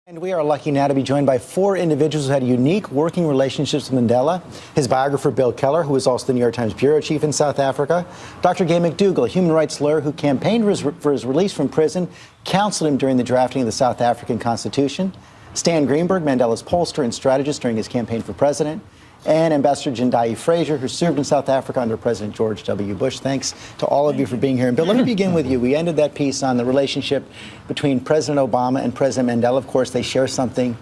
And we are lucky now to be joined by four individuals who had unique working relationships with Mandela. His biographer, Bill Keller, who is also the New York Times bureau chief in South Africa. Dr. Gay McDougall, a human rights lawyer who campaigned for his release from prison, counseled him during the drafting of the South African Constitution. Stan Greenberg, Mandela's pollster and strategist during his campaign for president. And Ambassador Jendayi Frazer, who served in South Africa under President George W. Bush. Thanks to all of you for being here. And Bill, let me begin with you. We ended that piece on the relationship between President Obama and President Mandela. Of course, they share something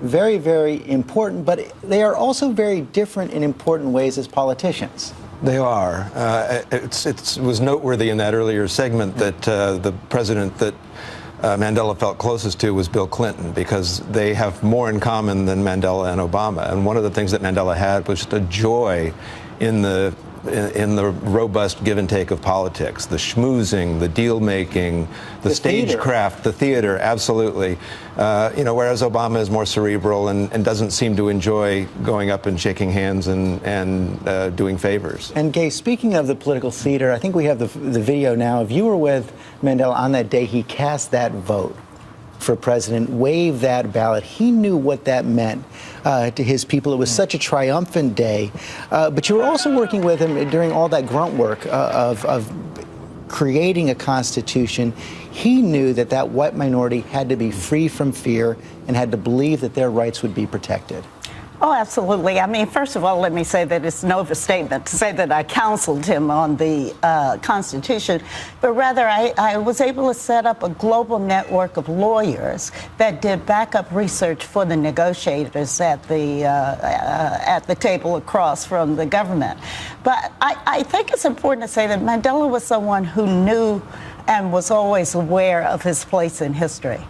very, very important, but they are also very different in important ways as politicians. They are. It was noteworthy in that earlier segment that the president that Mandela felt closest to was Bill Clinton, because they have more in common than Mandela and Obama. And one of the things that Mandela had was just a joy in the robust give and take of politics, the schmoozing, the deal making, the stagecraft, the theater, absolutely. Whereas Obama is more cerebral and doesn't seem to enjoy going up and shaking hands and doing favors. And Gay, speaking of the political theater, I think we have the video now. If you were with Mandela on that day he cast that vote for president, waved that ballot, he knew what that meant to his people. It was such a triumphant day. But you were also working with him during all that grunt work of creating a constitution. He knew that that white minority had to be free from fear and had to believe that their rights would be protected. Oh, absolutely. I mean, first of all, let me say that it's no overstatement to say that I counseled him on the Constitution, but rather I was able to set up a global network of lawyers that did backup research for the negotiators at the table across from the government. But I think it's important to say that Mandela was someone who knew and was always aware of his place in history.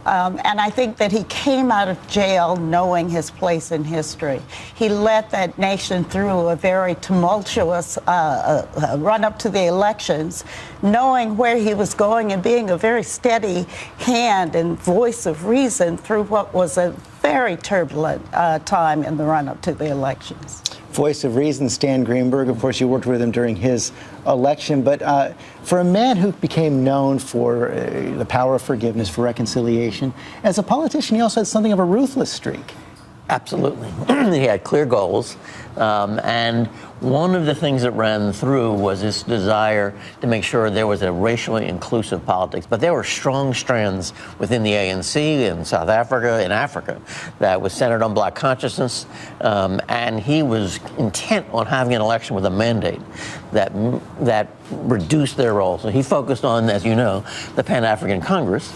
And I think that he came out of jail knowing his place in history. He led that nation through a very tumultuous run up to the elections, knowing where he was going and being a very steady hand and voice of reason through what was a very turbulent time in the run up to the elections. Voice of reason, Stan Greenberg. Of course, you worked with him during his election. But for a man who became known for the power of forgiveness, for reconciliation, as a politician, he also had something of a ruthless streak. Absolutely. He had clear goals. And one of the things that ran through was this desire to make sure there was a racially inclusive politics. But there were strong strands within the ANC in South Africa, in Africa, that was centered on black consciousness. And he was intent on having an election with a mandate that reduced their role. So he focused on, as you know, the Pan-African Congress,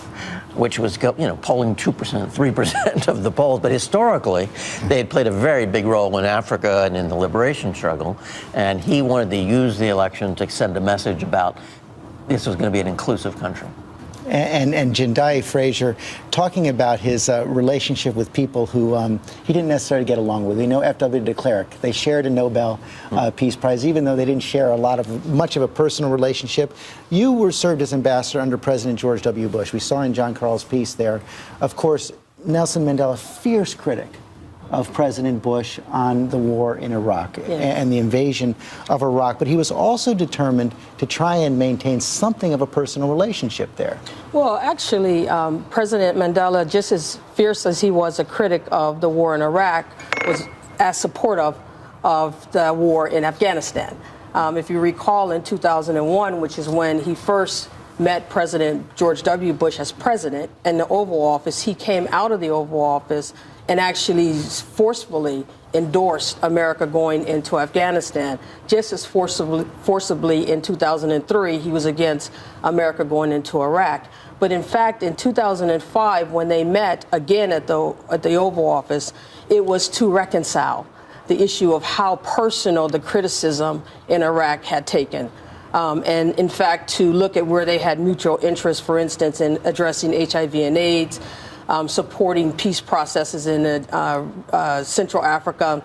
which was polling 2%, 3% of the polls. But historically, they had played a very big role in Africa and in the liberation struggle. And he wanted to use the election to send a message about this was going to be an inclusive country. And Jendayi Frazer, talking about his relationship with people who he didn't necessarily get along with. We know F.W. de Klerk. They shared a Nobel Peace Prize, even though they didn't share much of a personal relationship. You were served as ambassador under President George W. Bush. We saw in John Carl's piece there. Of course, Nelson Mandela, fierce critic of President Bush on the war in Iraq and the invasion of Iraq. But he was also determined to try and maintain something of a personal relationship there. Well, actually, President Mandela, just as fierce as he was a critic of the war in Iraq, was as supportive of the war in Afghanistan. If you recall, in 2001, which is when he first met President George W. Bush as president in the Oval Office, he came out of the Oval Office and actually forcefully endorsed America going into Afghanistan. Just as forcibly in 2003, he was against America going into Iraq. But in fact, in 2005, when they met again at the Oval Office, it was to reconcile the issue of how personal the criticism in Iraq had taken. And in fact, to look at where they had mutual interest, for instance, in addressing HIV and AIDS, supporting peace processes in Central Africa,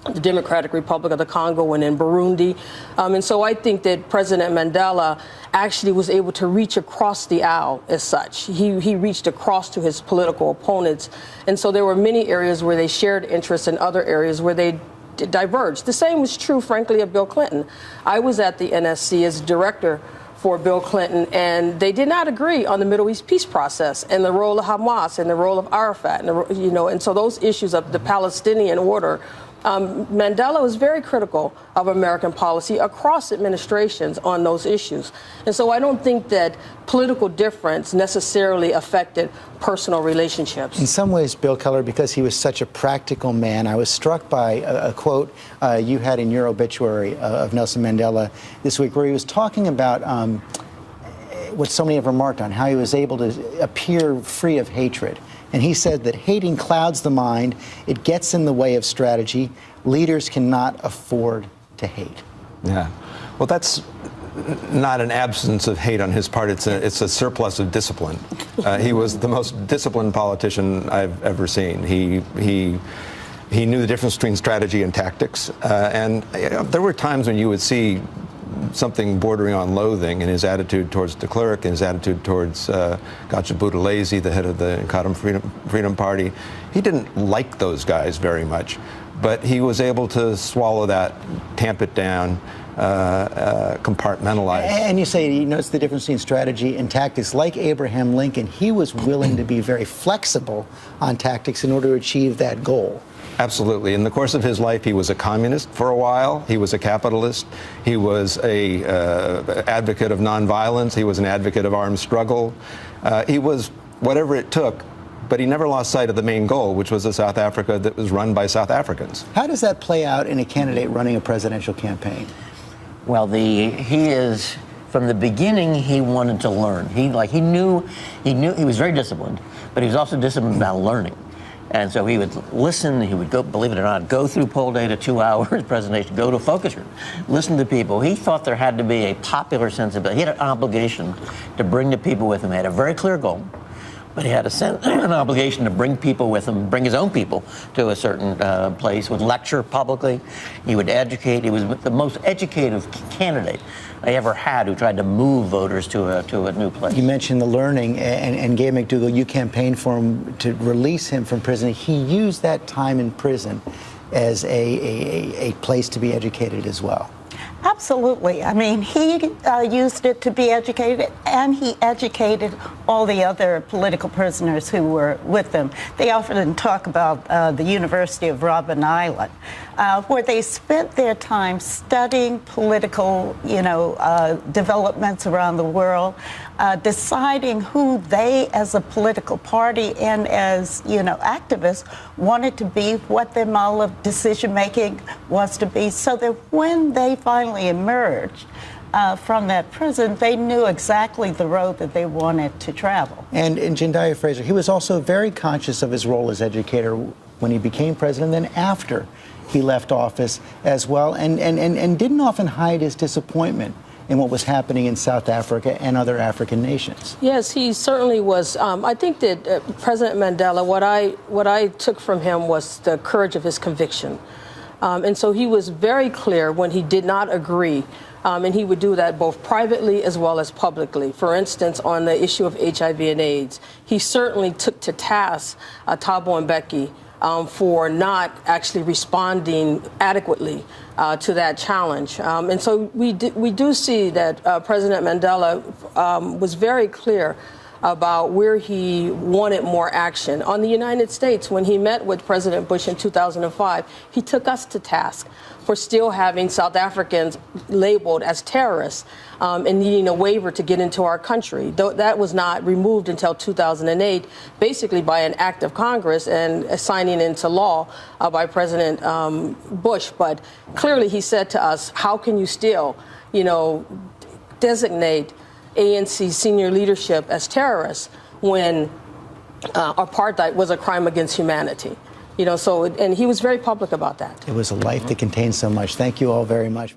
the Democratic Republic of the Congo, and in Burundi. And so I think that President Mandela actually was able to reach across the aisle as such. He reached across to his political opponents. And so there were many areas where they shared interests and other areas where they diverged. The same was true, frankly, of Bill Clinton. I was at the NSC as director for Bill Clinton, and they did not agree on the Middle East peace process and the role of Hamas and the role of Arafat, and so those issues of the Palestinian order. Mandela was very critical of American policy across administrations on those issues. And so I don't think that political difference necessarily affected personal relationships. In some ways, Bill Keller, because he was such a practical man, I was struck by a quote you had in your obituary of Nelson Mandela this week, where he was talking about what so many have remarked on, how he was able to appear free of hatred. And he said that hating clouds the mind, it gets in the way of strategy. Leaders cannot afford to hate. Yeah. Well, that's not an absence of hate on his part. It's a surplus of discipline. He was the most disciplined politician I've ever seen. He knew the difference between strategy and tactics. And there were times when you would see something bordering on loathing in his attitude towards de Klerk and his attitude towards Gotcha Buthelezi, the head of the Kadam Freedom Party. He didn't like those guys very much, but he was able to swallow that, tamp it down, compartmentalize. And you say he knows the difference between strategy and tactics. Like Abraham Lincoln, he was willing to be very flexible on tactics in order to achieve that goal. Absolutely. In the course of his life, he was a communist for a while. He was a capitalist. He was a advocate of nonviolence. He was an advocate of armed struggle. He was whatever it took, but he never lost sight of the main goal, which was a South Africa that was run by South Africans. How does that play out in a candidate running a presidential campaign? Well, from the beginning, he wanted to learn. He knew he was very disciplined, but he was also disciplined about learning. And so he would listen, he would go, believe it or not, go through poll data 2 hours presentation, go to a focus group, listen to people. He thought there had to be a popular sensibility. He had an obligation to bring the people with him. He had a very clear goal, but he had an obligation to bring people with him, bring his own people to a certain place, would lecture publicly, he would educate. He was the most educated candidate I ever had who tried to move voters to a new place. You mentioned the learning, and Gay McDougall, you campaigned for him to release him from prison. He used that time in prison as a place to be educated as well. Absolutely. I mean, he used it to be educated, and he educated all the other political prisoners who were with him. They often talk about the University of Robben Island, where they spent their time studying political, developments around the world, deciding who they, as a political party and as, activists, wanted to be, what their model of decision-making was to be, so that when they finally emerged from that prison, they knew exactly the road that they wanted to travel. And in Jendayi Frazer, he was also very conscious of his role as educator when he became president, and then after he left office as well, and didn't often hide his disappointment in what was happening in South Africa and other African nations. Yes, he certainly was. I think that President Mandela, what I took from him was the courage of his conviction. And so he was very clear when he did not agree, and he would do that both privately as well as publicly. For instance, on the issue of HIV and AIDS, he certainly took to task Thabo Mbeki for not actually responding adequately to that challenge. And so we do see that President Mandela was very clear about where he wanted more action. On the United States, when he met with President Bush in 2005, he took us to task for still having South Africans labeled as terrorists and needing a waiver to get into our country. That was not removed until 2008, basically by an act of Congress and signing into law by President Bush. But clearly he said to us, how can you still, designate ANC senior leadership as terrorists when apartheid was a crime against humanity? And he was very public about that. It was a life that contained so much. Thank you all very much.